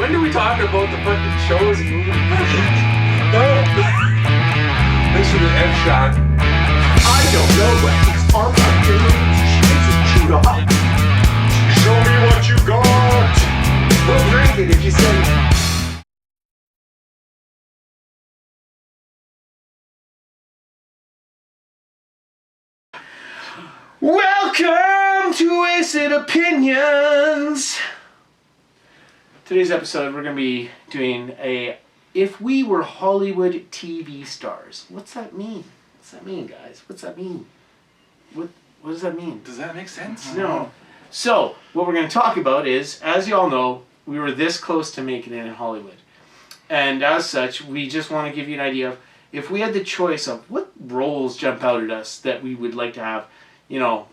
When do we talk about the fucking shows and movies? Thanks for the F shot. I don't know, but these arms are feeling chewed up. Show me what you got. We'll drink it if you say. Welcome to Wasted Opinions! Today's episode we're going to be doing a If We Were Hollywood TV Stars. What's that mean? What's that mean, guys? What's that mean? What does that mean? Does that make sense? No. So, what we're going to talk about is, as you all know, we were this close to making it in Hollywood. And as such, we just want to give you an idea of if we had the choice of what roles jump out at us that we would like to have, you know,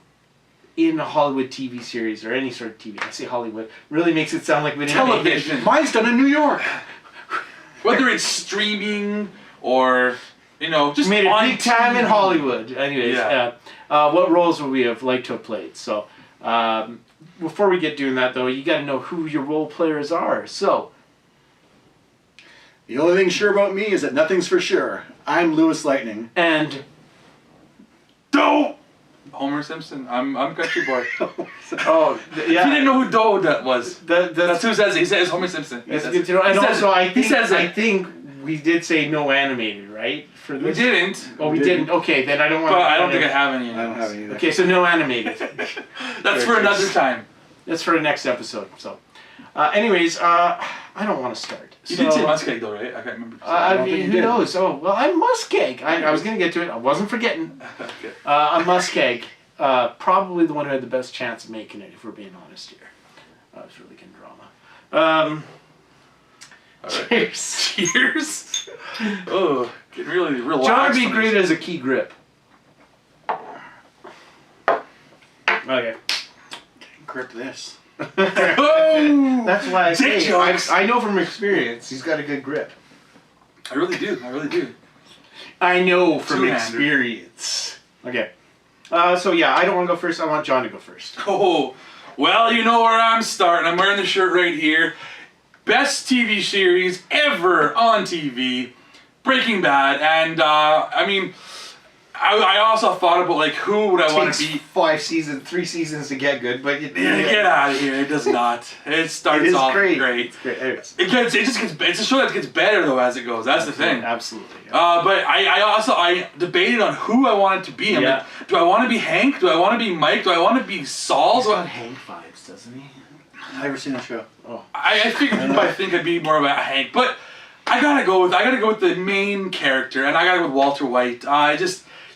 in a Hollywood TV series or any sort of TV. I say Hollywood. Really makes it sound like we didn't make it. Television. Mine's done in New York. Whether it's streaming or, you know, just Made it on big time in TV. Hollywood. Anyways, Yeah. what roles would we have liked to have played? So, before we get doing that though, you got to know who your role players are. So, The only thing sure about me is that nothing's for sure. I'm LewisLightning. and Doe! Homer Simpson. I'm Country Boy. oh If you yeah, didn't know who Doe that was. that's Who says it? He says Homer Simpson. He That's says good it. to know. And He says also, it. I He think says it. I think we did say no animated, right? For We this. didn't. Oh, we didn't. Okay, then I don't want. But I don't think I have any. I don't have any either. Okay, so no animated. That's for another time. That's for the next episode. So, anyways, I don't want to start. You did say MussKeg though, right? I can't remember. I don't mean, think you who did. knows? Oh, well, I'm MussKeg. I was going to get to it. I wasn't forgetting. Okay. I'm MussKeg. Probably the one who had the best chance of making it, if we're being honest here. It's really good drama. All right. Cheers. Cheers. Oh, getting really relaxed. John would be on great this. as a key grip. Okay. Grip this. Oh! That's why I Dick say, jokes. I know from experience, he's got a good grip. I really do. I really do. I know from Two-hander. experience. Okay. So yeah, I don't want to go first. I want John to go first. Oh, well, you know where I'm starting. I'm wearing the shirt right here. Best TV series ever on TV, Breaking Bad, and I mean, I also thought about like who would I want to be. 3 seasons to get good, but Get out of here! It does not. It starts off great. It's great. Anyways. It's a show that gets better though as it goes. That's the thing. Absolutely. Yeah. But I debated on who I wanted to be. I'm Yeah. like, do I want to be Hank? Do I want to be Mike? Do I want to be Saul? He's Do got I, Hank vibes, doesn't he? I've never seen the show. I figured people might think I'd be more about Hank, but I gotta go with the main character, and I gotta go with Walter White.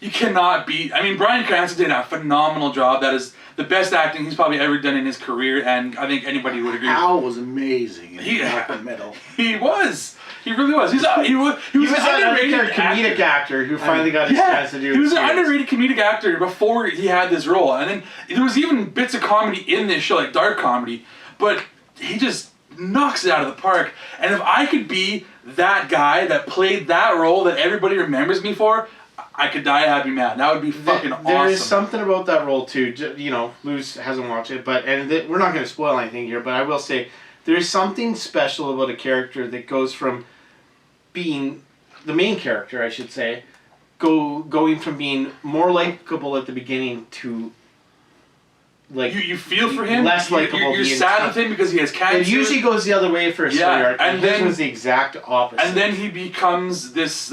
You cannot beat. I mean, Bryan Cranston did a phenomenal job. That is the best acting he's probably ever done in his career, and I think anybody would agree. Al was amazing in Yeah. the middle. He was. He really was. He was an He was an underrated comedic actor who finally got his chance to do it. he was an serious. underrated comedic actor before he had this role, and then there was even bits of comedy in this show, like dark comedy, but he just knocks it out of the park. And if I could be that guy that played that role that everybody remembers me for, I could die a happy man. That would be fucking awesome. There is something about that role too. You know, Luz hasn't watched it, but we're not going to spoil anything here. But I will say there is something special about a character that goes from being the main character, I should say, going from being more likable at the beginning to like you feel for him. less likable. You're sad with him because he has cancer. It usually goes the other way for a story arc, and and this then was the exact opposite. And then he becomes this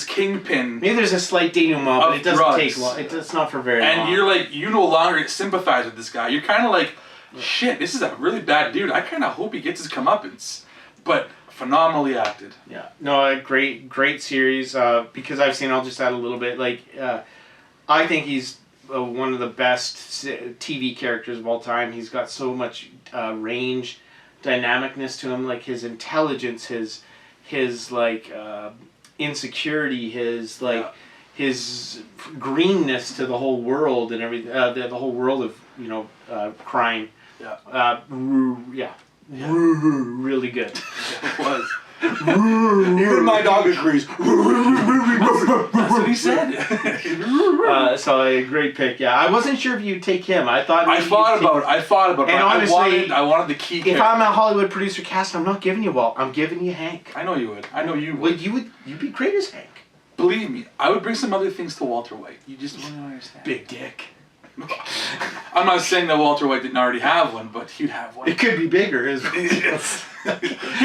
kingpin. Maybe there's a slight denouement, but Of it doesn't drugs. take long. It's not for very long. And you're like, you no longer sympathize with this guy. You're kind of like, shit, this is a really bad dude. I kind of hope he gets his comeuppance. But phenomenally acted. Yeah, no, a great series. Because I've seen, I'll just add a little bit. Like, I think he's one of the best TV characters of all time. He's got so much range, dynamicness to him. Like his intelligence, his like insecurity, his like his greenness to the whole world and everything. The whole world of crime. Yeah. Really good. It was. Even my dog agrees. That's what he said. So a great pick. Yeah, I wasn't sure if you'd take him. I thought. I thought about it. And but honestly, I wanted the key. If character. I'm a Hollywood producer cast, I'm not giving you Walt. I'm giving you Hank. I know you would. I know you Well, would. you'd be great as Hank. Believe me, I would bring some other things to Walter White. You just wouldn't understand. Big dick. I'm not saying that Walter White didn't already have one, but he'd have one. It could be bigger. He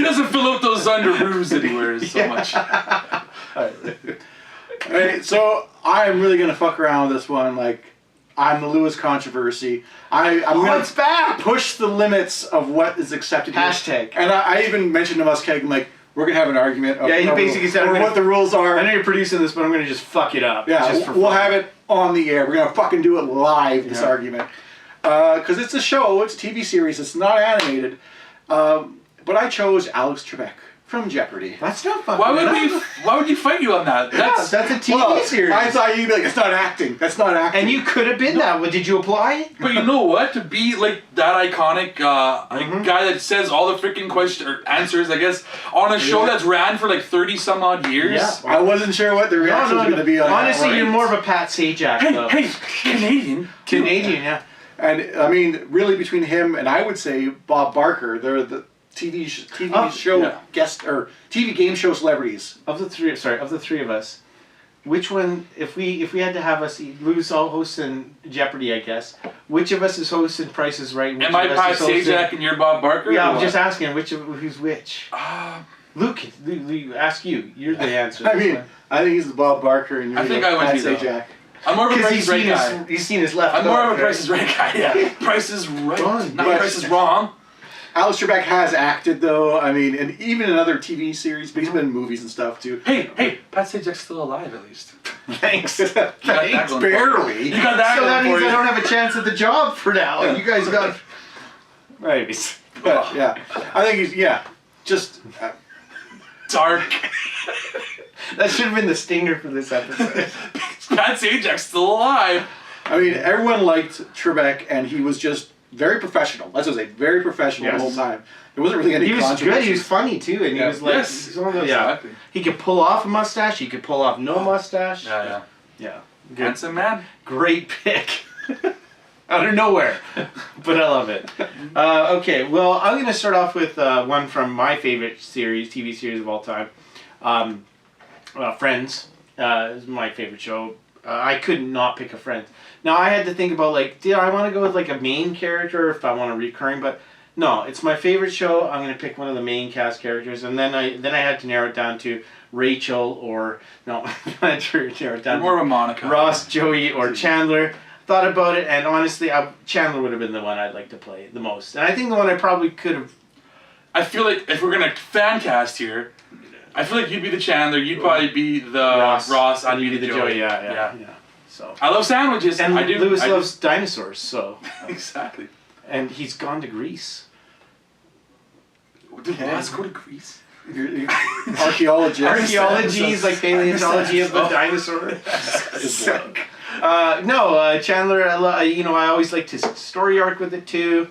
doesn't fill out those underoos that he wears so much. Alright, so I'm really gonna fuck around with this one. Like, I'm the Lewis controversy. I'm gonna it's back. push the limits of what is accepted. here. Hashtag. And I even mentioned to MussKeg, I'm like, we're gonna have an argument. Of, Yeah, he basically said, what the rules are. I know you're producing this, but I'm gonna just fuck it up. Yeah, just for we'll fun. have it on the air. We're gonna fucking do it live. This Yeah. argument, because it's a show. It's a TV series. It's not animated. But I chose Alex Trebek from Jeopardy. That's not fucking. Why would you fight you on that? That's a TV Well, series. I thought you'd be like, it's not acting. That's not acting. And you could have been that. Well, did you apply? But you know what? To be like that iconic guy that says all the freaking questions or answers, I guess, on a show that's ran for like 30 some odd years. Yeah. I wasn't sure what the reaction was going to be on Honestly, that. you're more of a Pat Sajak, though. Hey, Canadian. Canadian, yeah. And I mean, really, between him and I would say Bob Barker, they're the TV show yeah. guest or TV game show celebrities. Of the three of us, which one? If we had to have us lose all hosts in Jeopardy, I guess. Which of us is hosting Price is Right? Which Am I of us Pat is hosting- Sajak and you're Bob Barker? Yeah, or I'm what? just asking who's which. Luke, ask you. You're the answer. I mean, I think he's the Bob Barker, and you're I think the I would Pat be, though. Sajak. I'm more of a because Price is Right guy. he's seen his left. I'm more of a hook, Price is Right guy. Yeah. Price is Right. Wrong. Not But- Price is Wrong. Alex Trebek has acted though. I mean, and even in other TV series, but he's been in movies and stuff too. Hey, Pat Sajak's still alive at least. Thanks. You got that Thanks, going for you. barely. You got that So that going means for I you. don't have a chance at the job for now. You guys got. Right. But yeah, I think he's just. Dark. That should have been the stinger for this episode. Pat Sajak's still alive. I mean, everyone liked Trebek, and he was just very professional. That's what I say, very professional the whole time. There wasn't really any He was good. controversy. He was funny too, and he was like, Yes. he's one of those- yeah. Exactly. He could pull off a mustache. He could pull off no mustache. Yeah. Yeah. Handsome man. Great pick. Out of nowhere, but I love it. Okay, well, I'm going to start off with one from my favorite TV series of all time. Friends is my favorite show. I could not pick a Friends. Now, I had to think about, like, did I want to go with, like, a main character if I want a recurring, but no, it's my favorite show. I'm going to pick one of the main cast characters, and then I had to narrow it down to Rachel or, no, I had to narrow it down More to of a Monica. Ross, Joey, or Chandler. Thought about it, and honestly, Chandler would have been the one I'd like to play the most. And I think the one I probably could have... I feel like if we're gonna fan cast here, I feel like you'd be the Chandler, you'd probably be the Ross, I'd be the Joey. Yeah. So. I love sandwiches. And I do. Lewis I do. loves dinosaurs, so... Exactly. And he's gone to Greece. Did Ross go to Greece? Archaeologist. Archaeology is like paleontology of the dinosaur. Chandler, I always liked his story arc with it too.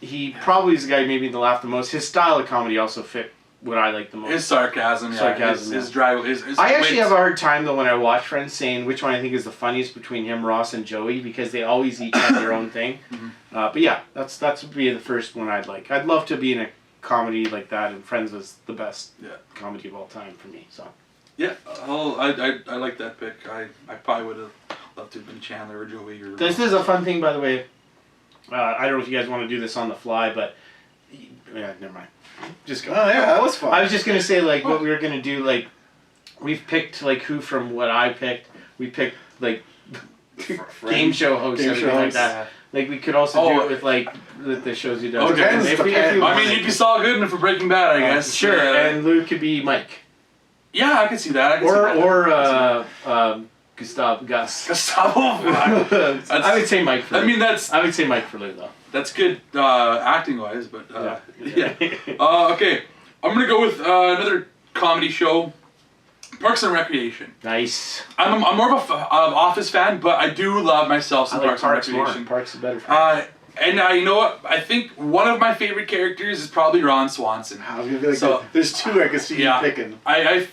He probably is the guy who made me laugh the most. His style of comedy also fit what I like the most. His sarcasm, his dry, his I actually wit. have a hard time though when I watch Friends saying which one I think is the funniest between him, Ross, and Joey because they always each have their own thing. But yeah, that's would be the first one I'd like. I'd love to be in a comedy like that, and Friends was the best comedy of all time for me. So. Yeah, I like that pick. I probably would have loved to have been Chandler or Joey or. This is a fun thing, by the way. I don't know if you guys want to do this on the fly, but yeah, never mind. Just go. Oh yeah, that was fun. I was just gonna say like what we were gonna do. Like we've picked like who from what I picked. We picked like game show hosts and everything like that. Like we could also do it with like the shows you do. Okay. I mean, you'd be Saul Goodman for Breaking Bad, I guess. Sure, and Luke could be Mike. Yeah, I can see that. Gustavo. Gustavo. I would say Mike for Luke. I mean, I would say Mike for Luke though. That's good acting wise, but yeah. Okay, I'm gonna go with another comedy show, Parks and Recreation. Nice. I'm more of a Office fan, but I do love myself some I like Parks and Recreation. Parks is better for me. And you know what? I think one of my favorite characters is probably Ron Swanson. I was gonna be like, there's two I could see you picking. I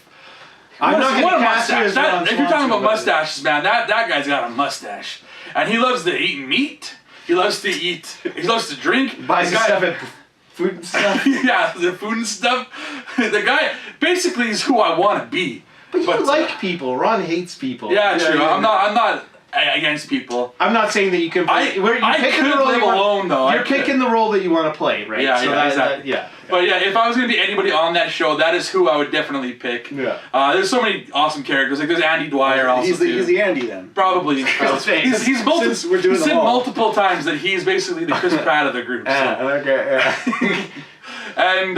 I'm not What going a to cast you mustache! as Ron If you're talking Swanson, about but- mustaches, man, that guy's got a mustache, and he loves to eat meat. He loves to eat. He loves to drink. Buys The his guy- stuff at food and stuff. yeah, the food and stuff. The guy basically is who I want to be. But you like people. Ron hates people. Yeah, true. I'm not against people. I'm not saying that you can. I could live alone though. You're picking the role that you want to play, right? Yeah, so yeah, exactly. yeah. But yeah, if I was gonna be anybody on that show, that is who I would definitely pick. Yeah. There's so many awesome characters. Like there's Andy Dwyer also. He's too. the Andy then. Probably. Thanks. He's Since we're doing he's them said all. multiple times that he's basically the Chris Pratt of the group. So. Okay. And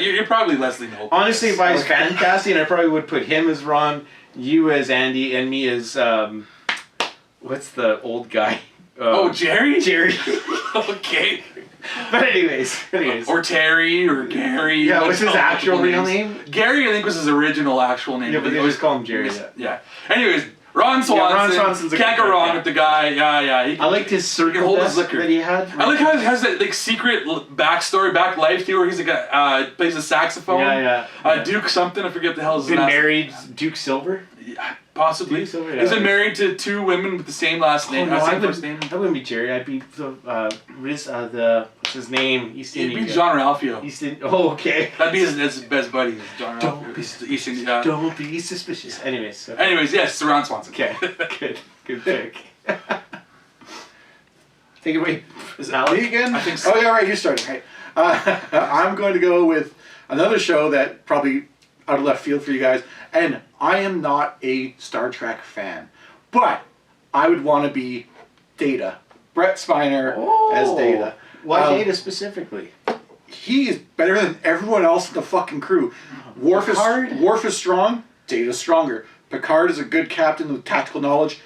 you're probably Leslie Knope. Honestly, if I was fan casting, I probably would put him as Ron, you as Andy, and me as what's the old guy? Jerry? Jerry. Okay. But anyways. Or Terry or Gary. Yeah, what's his Multiple actual real names. name? Gary, I think, was his original actual name. Yeah, but they always call him Jerry. Yeah. Anyways, Ron Swanson. Yeah, Ron Swanson's a can't good go pick, wrong yeah. with the guy. Yeah. I liked his circle hold his desk liquor. that he had. I like how he has that like secret backstory, back life too, where he's like plays a saxophone. Yeah. Duke something, I forget the hell his Been last married, Duke Silver. Yeah, possibly. Duke Silver, He's yeah. been married to 2 women with the same last name. No, I Same first name. wouldn't be Jerry. I'd be the what's his name? East He'd Indian. be John Ralphio. East Indian. Oh, okay. That'd be his best buddy, is John Don't Ralphio. be He's East Indian. Don't be suspicious. Anyways. Okay. Anyways, yes, it's Ron Swanson. Okay. Good pick. Take it away. Is it me again? I think so. Oh yeah, right. You're starting. Right. I'm going to go with another show that probably out of left field for you guys, and I am not a Star Trek fan, but I would want to be Data. Brett Spiner as Data. Why Data specifically? He is better than everyone else in the fucking crew. Worf is strong. Data's stronger. Picard is a good captain with tactical knowledge.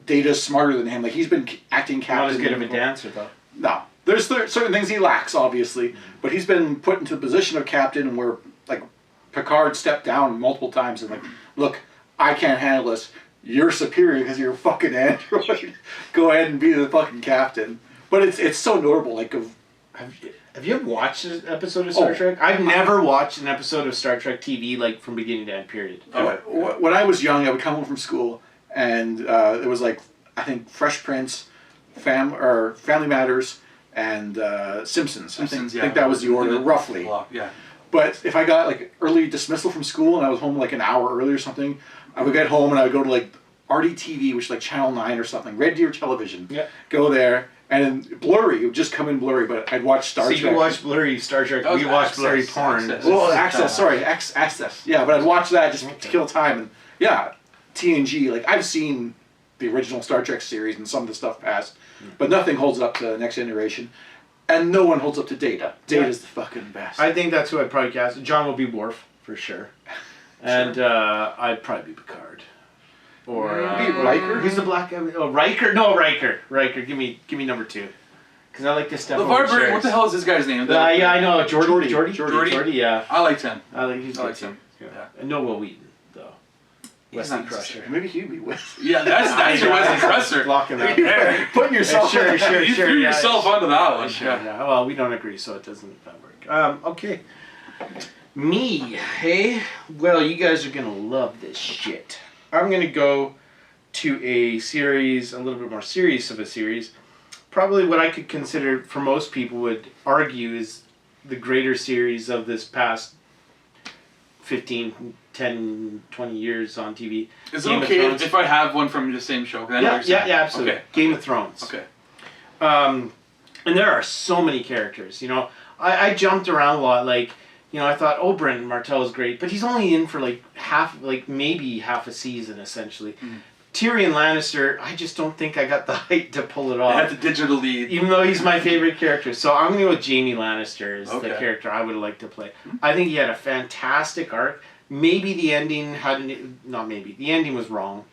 Data's smarter than him. Like he's been acting captain. Not as good of a dancer though. No. There's certain things he lacks, obviously, but he's been put into the position of captain where, like, Picard stepped down multiple times and like, look, I can't handle this. You're superior because you're a fucking android. Go ahead and be the fucking captain. But it's so notable. Like, Have you ever watched an episode of Star Trek? I've never watched an episode of Star Trek TV like from beginning to end. Period. When I was young, I would come home from school and it was like I think Fresh Prince, Family Matters, and Simpsons. I think that was the order roughly. Yeah. But if I got like early dismissal from school and I was home like an hour early or something, I would get home and I would go to like RDTV, which is like Channel 9 or something, Red Deer Television. Yeah. Go there and blurry. It would just come in blurry, but I'd watch Star Trek. So you watch blurry Star Trek. That was We watch Access, blurry porn. Access. Well, Access. Yeah, but I'd watch that just to kill time. And yeah, TNG. Like I've seen the original Star Trek series and some of the stuff past, but nothing holds up to the next generation. And no one holds up to Data. Data's the fucking best. I think that's who I'd probably cast. John will be Worf for sure, and I'd probably be Picard. Or Be Riker? Who's the black guy? Oh, Riker. No, Riker. Give me number 2, because I like this stuff. LeVar Burton, what the hell is this guy's name? Yeah, I know. Geordi. Jordy. Yeah. I liked him. I think he's I good liked too. him. Yeah. Yeah. And no Will Wheaton though. He's Wesley not Crusher. Maybe he'd be with. Yeah, that's your Wesley Crusher. Blocking that. Putting yourself. Sure. You threw yourself onto that one. Sure, yeah. Well, we don't agree, so it doesn't work. Okay. Me, hey? Well, you guys are gonna love this shit. I'm gonna go to a series, a little bit more serious of a series. Probably what I could consider, for most people would argue, is the greater series of this past 15, 10, 20 years on TV. Is it Game of okay Thrones. if I have one from the same show? 'Cause I know what you're saying. Yeah, absolutely. Okay. Game of Thrones. Okay. And there are so many characters. You know, I jumped around a lot. Like, you know, I thought Oberyn Martell is great, but he's only in for like maybe half a season essentially. Tyrion Lannister, I just don't think I got the height to pull it I off. have the digital lead. Even though he's my favorite character. So I'm going to go with Jaime Lannister as the Okay. character I would have liked to play. I think he had a fantastic arc. Maybe the ending the ending was wrong.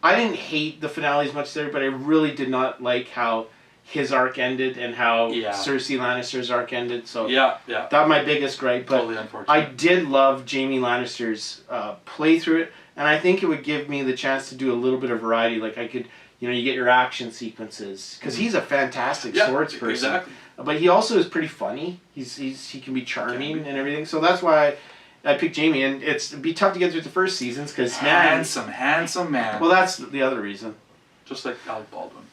I didn't hate the finale as much there, but I really did not like how his arc ended and how Cersei Lannister's arc ended. So Yeah. that was my biggest gripe. But Totally unfortunate. I did love Jaime Lannister's play through it, and I think it would give me the chance to do a little bit of variety. Like I could, you know, you get your action sequences because he's a fantastic swords person. Exactly. But he also is pretty funny. He can be charming and everything. So that's why I picked Jamie, and it'd be tough to get through the first seasons because handsome man. Well, that's the other reason. Just like Alec Baldwin.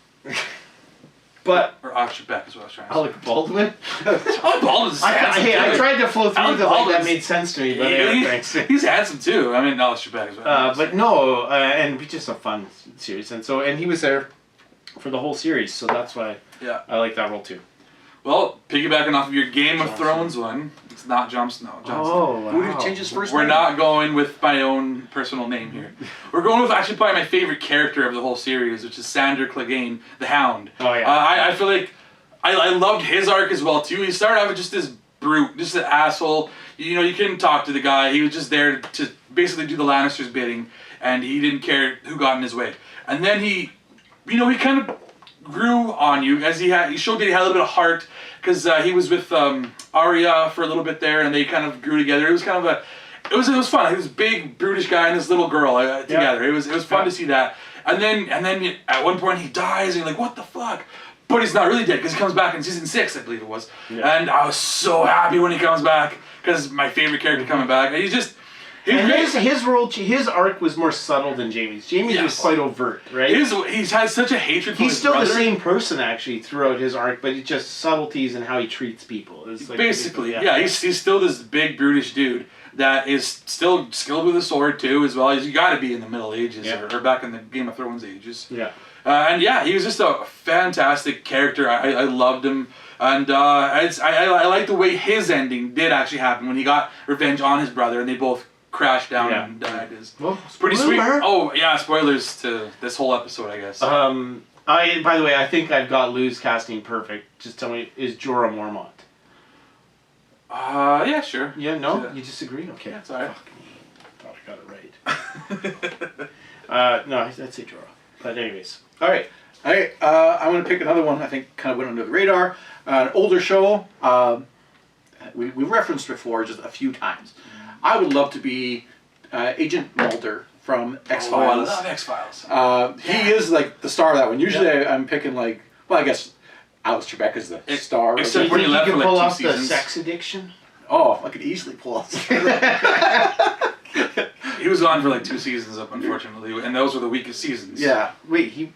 But or Alex Trebek is what I was trying to say. Alec Baldwin. Alec Baldwin's handsome too. I tried to flow through Alec the like that Baldwin's- made sense to me, but thanks. He's handsome too. I mean, Alex Trebek is what I was But no, and it's just a fun series, and he was there for the whole series, so that's why I like that role too. Well, piggybacking off of your Game of Thrones one, it's not Jon Snow. Jon Snow. Oh, wow. Who did he change his first We're name? not going with my own personal name here. We're going with actually probably my favorite character of the whole series, which is Sandor Clegane, the Hound. Oh, yeah. I feel like I loved his arc as well too. He started out with just this brute, just an asshole. You know, you couldn't talk to the guy. He was just there to basically do the Lannisters' bidding, and he didn't care who got in his way. And then he kind of grew on you as he showed that he had a little bit of heart, because he was with Arya for a little bit there, and they kind of grew together. It was kind of it was fun. He was a big brutish guy and this little girl together. It was fun to see that. And then at one point he dies, and you're like, what the fuck? But he's not really dead, because he comes back in season 6, I believe it was. Yeah. And I was so happy when he comes back, because my favorite character coming back. And he's just... His arc was more subtle than Jaime's. Jaime's was quite overt, right? He's had such a hatred for his still brother. the same person, actually, throughout his arc, but it's just subtleties in how he treats people. Like basically, he's still this big, brutish dude that is still skilled with a sword, too, as well as you gotta be in the Middle Ages, or back in the Game of Thrones ages. Yeah. He was just a fantastic character. I loved him. And I like the way his ending did actually happen, when he got revenge on his brother, and they both crashed down and died. Well, pretty sweet. Oh yeah, spoilers to this whole episode, I guess. By the way, I think I've got Lou's casting perfect. Just tell me, is Jorah Mormont? Yeah, sure. Yeah, no, you disagree? Okay, that's alright. Thought I got it right. No, I'd say Jorah. But anyways, all right. I'm going to pick another one. I think kind of went under the radar. An older show. We referenced before just a few times. I would love to be Agent Mulder from X-Files. Oh, I love X-Files. He is like the star of that one. Usually I'm picking I guess Alex Trebek is the star. Except you when think he left can for pull like 2 off seasons. the sex addiction? Oh, I could easily pull off. He was on for like 2 seasons up, unfortunately, and those were the weakest seasons. Yeah. Wait,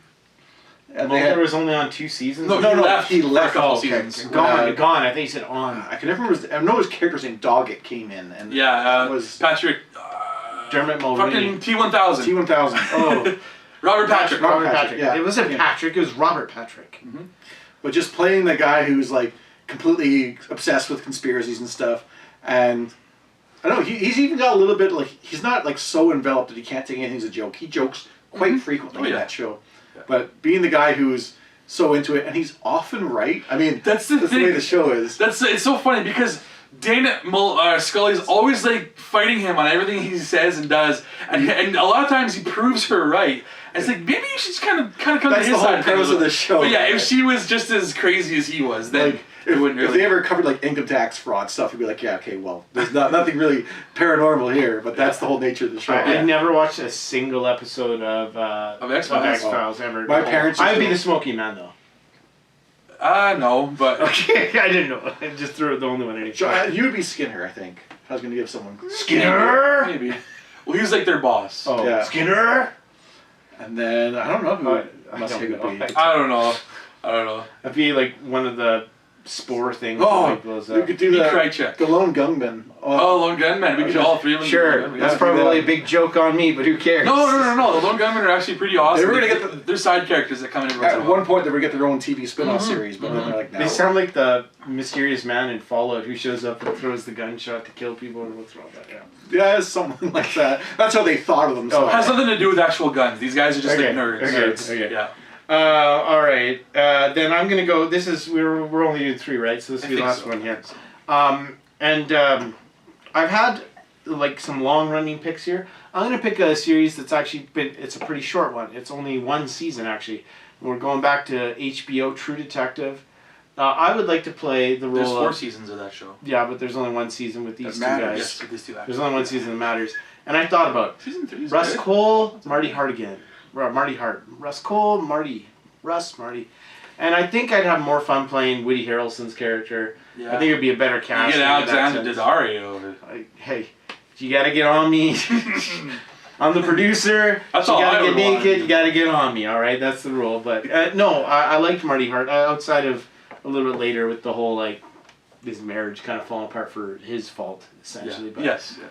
Mulder was only on 2 seasons? No, he left for a couple seasons. Gone. I think he said on. I can never remember. I know his character's name Doggett came in, and was Patrick. Dermot Mulroney. Fucking T-1000. T-1000. Oh, Robert Patrick. Robert Patrick. Yeah. It wasn't Patrick. It was Robert Patrick. Mm-hmm. But just playing the guy who's like completely obsessed with conspiracies and stuff, and I don't know, he's even got a little bit he's not like so enveloped that he can't take anything as a joke. He jokes quite frequently in that show. Yeah. But being the guy who's so into it, and he's often right. I mean, that's the way the show is. It's so funny because Dana Scully's always like fighting him on everything he says and does, and a lot of times he proves her right. And it's like, maybe you should just kind of come to his side. That's the whole premise of the show. But yeah, if she was just as crazy as he was, then it wouldn't really. If they ever covered like income tax fraud stuff, he'd be like, yeah, okay, well, there's nothing really paranormal here, but that's the whole nature of the show. I never watched a single episode of X-Files ever. My parents. I would be the Smoky Man though. No, but okay, I didn't know. I just threw the only one in. So, you would be Skinner, I think. I was going to give someone Skinner. Maybe. Well, he was like their boss. Oh, yeah. Skinner. And then I don't know who MussKeg would be. I don't know. I'd be like one of the spore things. Oh, like those, we could do the lone gunman. Lone gunman. We could do all 3 of them. Sure, that's probably a big joke on me, but who cares? No. The lone gunmen are actually pretty awesome. They were gonna get their side characters that come in. At one point, they were gonna get their own TV spin-off series, but then they're like, no. They sound like the mysterious man in Fallout who shows up and throws the gunshot to kill people and what's wrong with that? Yeah, it's something like that. That's how they thought of themselves. It has nothing to do with actual guns. These guys are just like nerds. Okay. Yeah. All right. Then I'm gonna go. This is we're only doing 3, right? So this will be the last one here. I've had like some long running picks here. I'm gonna pick a series that's actually it's a pretty short one. It's only 1 season actually. We're going back to HBO True Detective. I would like to play the role. There's 4 seasons of that show. Yeah, but there's only 1 season with these 2 guys. Yes, with these 2 actors. There's only 1 season that matters. And I thought about season 3 is Russ good. Cole, Marty Hartigan. Marty Hart. Russ Cole, Marty. And I think I'd have more fun playing Woody Harrelson's character. Yeah. I think it'd be a better cast. You get Alexander Daddario. Hey, You gotta get on me. I'm the producer. That's you all I gotta would get want. naked. You gotta get on me. All right, that's the rule. But no, I liked Marty Hart outside of a little bit later with the whole like his marriage kind of falling apart for his fault essentially. Yeah. But, Yes. Yeah.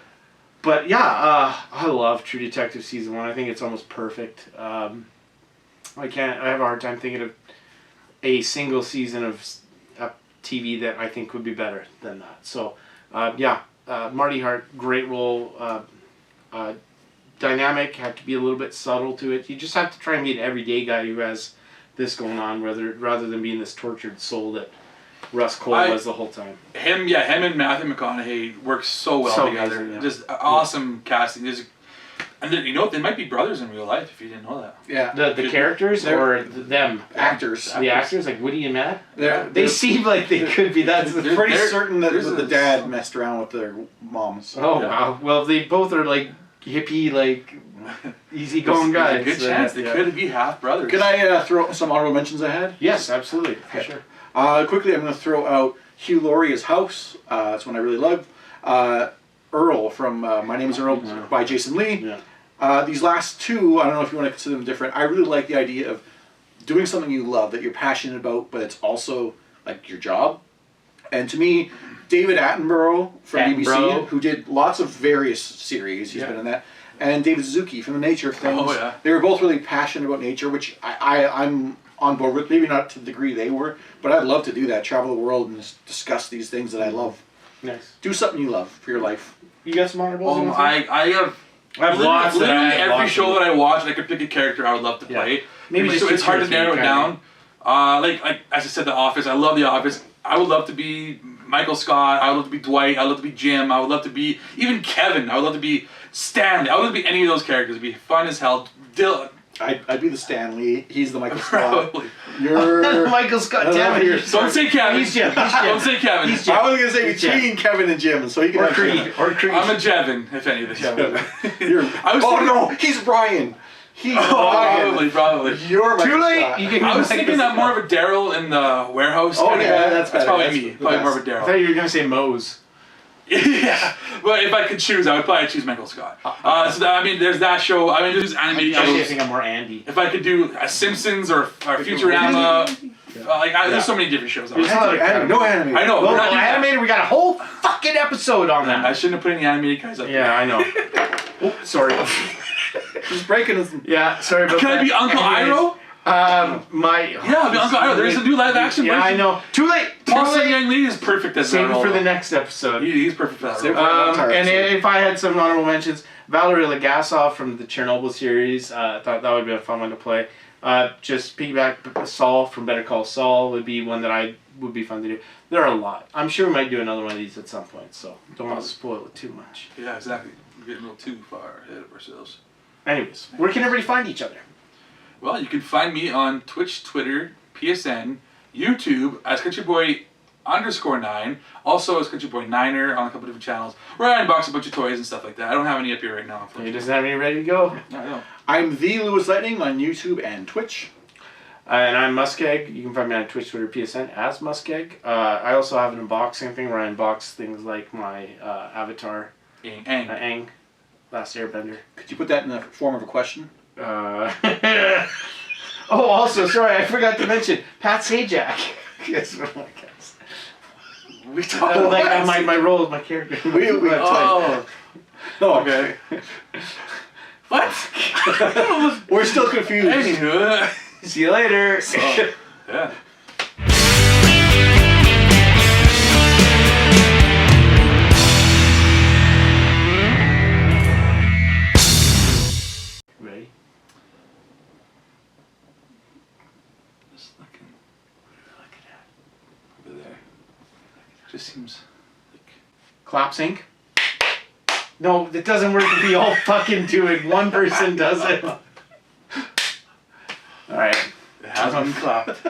But yeah, I love True Detective season 1. I think it's almost perfect. I have a hard time thinking of a single season of TV that I think would be better than that. So Marty Hart, great role. Dynamic, have to be a little bit subtle to it. You just have to try and be an everyday guy who has this going on rather than being this tortured soul that Russ Cole was the whole time. Him and Matthew McConaughey work so well together. amazing, yeah. Just awesome casting. And you know, they might be brothers in real life if you didn't know that. Yeah. The characters or them? Actors. The actors, like Woody and Matt? They're They seem like they could be. That's pretty certain that there's the dad messed around with their moms. Oh, Yeah. wow. Well, they both are like hippie, like easygoing guys. There's a good chance they could be half brothers. Can I throw some honorable mentions ahead? Yes, absolutely. For sure. Quickly, I'm going to throw out Hugh Laurie as House. That's one I really love. Earl from My Name is Earl by Jason Lee. Yeah. These last two, I don't know if you want to consider them different. I really like the idea of doing something you love, that you're passionate about, but it's also like your job. And to me, David Attenborough from BBC, who did lots of various series, he's been in that, and David Suzuki from The Nature of Things. Oh, yeah. They were both really passionate about nature, which I'm on board with. Maybe not to the degree they were, but I'd love to do that. Travel the world and just discuss these things that I love. Nice. Do something you love for your life. You got some honorables? I have lots. Literally every show that I watch, I could pick a character I would love to play. Maybe so just it's hard to two or narrow it three, down. Like as I said, The Office. I love The Office. I would love to be Michael Scott. I would love to be Dwight. I would love to be Jim. I would love to be even Kevin. I would love to be Stanley. I would love to be any of those characters. It'd be fun as hell. Dylan. I'd be the Stanley. He's the Michael Scott. Probably. You're Michael Scott. Damn it. Don't say Kevin. He's Jim. Don't say Kevin. He's Jim. I was gonna say He's between Kevin and Jim, so you can Or have Creed. Or Creed. I'm a Jevin, if any of this. No, he's Brian. He's Brian. Probably. You're Too Michael late. Scott. You can I was thinking that more of a Daryl in the warehouse. Oh, kinda yeah, guy. that's better. probably That's me. the Probably more of a best. I Daryl. thought you were gonna say Mose. Yeah, but if I could choose, I would probably choose Michael Scott. There's that show. There's animated Actually, I shows. think I'm more Andy. If I could do a Simpsons or Futurama, there's so many different shows. There's a lot of No anime. I know. Well, we're not doing that. animated, we got a whole fucking episode on I that. shouldn't have put any animated guys up. Yeah, I know. Oh, sorry. He's breaking his. Yeah, sorry about Can that. I be Uncle Iroh? Yeah, Yeah, I'll be Uncle Iroh. There's a new live action Yeah, version. I know. Too late. Paul Young Lee is perfect as Save that it role. for the next episode. He's perfect for that Save role. it for And if I had some honorable mentions, Valerie Legasov from the Chernobyl series, I thought that would be a fun one to play. Just piggyback Saul from Better Call Saul would be one that would be fun to do. There are a lot. I'm sure we might do another one of these at some point, so don't want to spoil it too much. Yeah, exactly. We're getting a little too far ahead of ourselves. Anyways, where can everybody find each other? Well, you can find me on Twitch, Twitter, PSN, YouTube as CountryBoy_9. Also as CountryBoy9er on a couple different channels. Where I unbox a bunch of toys and stuff like that. I don't have any up here right now. He doesn't have any ready to go. I know. I'm the LewisLightning on YouTube and Twitch. And I'm MussKeg. You can find me on Twitch, Twitter, PSN as MussKeg. I also have an unboxing thing where I unbox things like my Avatar, Aang, Last Airbender. Could you put that in the form of a question? Oh, also, sorry, I forgot to mention Pat Sajak. Yes, one of my cats. We talked My role as my character. Oh. No, Okay. What? we're still confused. Anywho. See you later. Yeah. Ready? Just looking. What are you looking at? Over there. Just seems like. Clap sync. No, it doesn't work if we all fucking do it. One person does it. Alright. It has been clapped.